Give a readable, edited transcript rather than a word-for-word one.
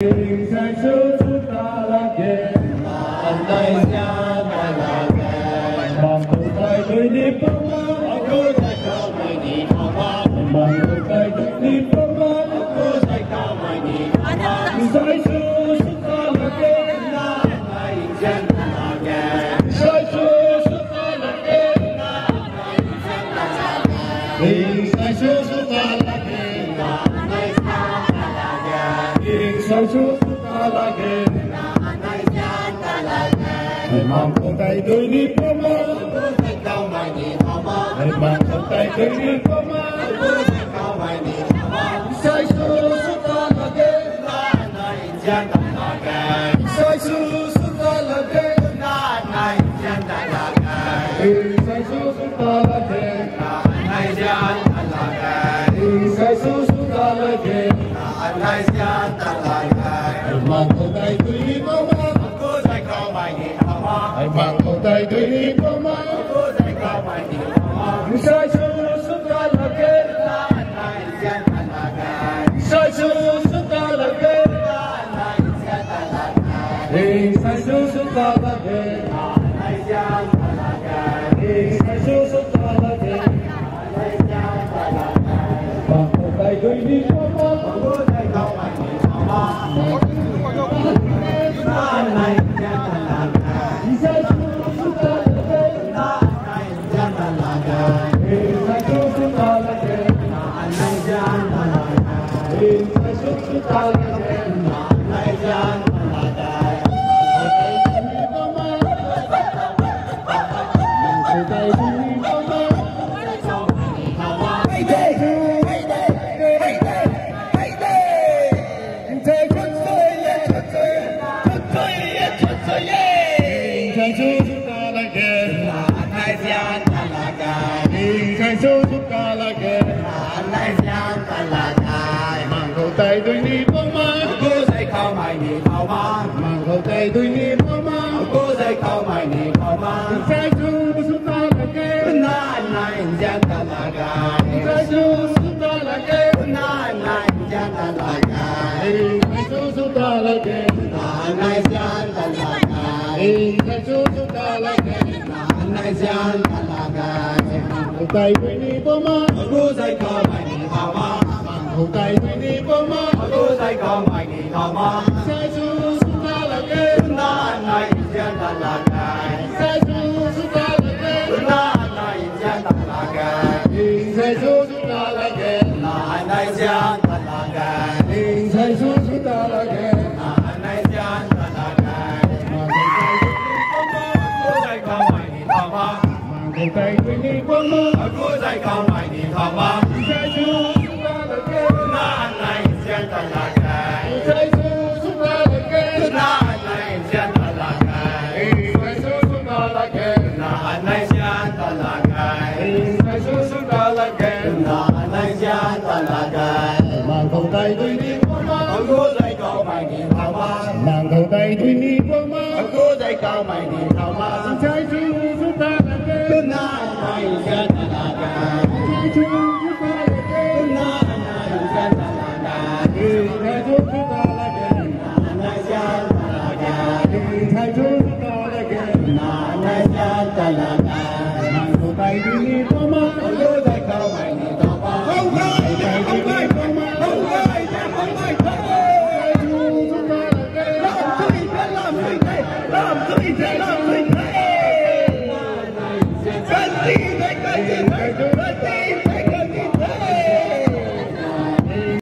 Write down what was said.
Mong con tay tôi đi có má, tôi tay cao mày đi có má. Mong con tay tôi đi có má, tôi tay cao mày đi có má. Sai số ta là cái na này chân là cái. Sai số ta là cái na này chân là cái. Sai số ta là cái na này chân là cái. Sai số ta là cái na này chân là cái. Mong con tay tôi đi có má, tôi tay cao mày đi. Mong con tay tôi đi có má, tôi tay cao mày đi có má. Sai số ta là cái na này chân là cái. Sai số ta là cái na này chân là cái. Sai số ta là cái na này chân là cái. Sai số ta là cái na này chân là cái. Mong con tay tôi đi có má, tôi tay cao mày đi có má. Na này chân là cái. Sai số ta là cái na này chân là cái. Sai số ta là cái na này chân là cái. Sai số ta là cái na này chân là cái. Tay tôi đi có má, cô dạy cao mày đi cao má. Mang khẩu tay tôi đi có má, cô dạy cao mày đi cao má. Sai số ta là cái na này chân là cái. Sai số ta là cái na này chân là cái. Sai số ta là cái na này chân là cái. Sai số ta là cái na này chân là cái. Mang khẩu tay tôi đi có má, cô dạy cao mày đi cao má. Khẩu tay tôi đi có má, cô dạy cao mày đi cao má. Sai số ta là cái na này chân là cái. Sai số ta là cái na này chân là cái. Sai số ta là cái na này chân là cái. Sai số ta là cái na này chân là cái. Cô dạy cao mày đi cao má. Khẩu tay tôi đi có má, cô dạy cao mày đi cao má. Sai số na này chân là cái. Sai số ta là cái na này chân là cái. Sai số ta là cái na này chân là cái. Sai số ta là cái na này chân là cái. Mang khẩu tay tôi đi có má, cô dạy cao mày đi cao má. Mang khẩu tay tôi đi có má, cô dạy cao mày đi cao má. Sai số ta là cái na này chân là cái. Sai số ta là cái na này chân là cái. Sai số ta là cái na này chân là cái. Sai số ta là cái na này chân là cái. Mang khẩu tay tôi đi có má, cô dạy cao mày đi cao má. Không ơi, không ơi, không ơi, không ơi, không ơi, không ơi. Sai số ta là cái làm gì thế, làm gì thế, làm gì thế, làm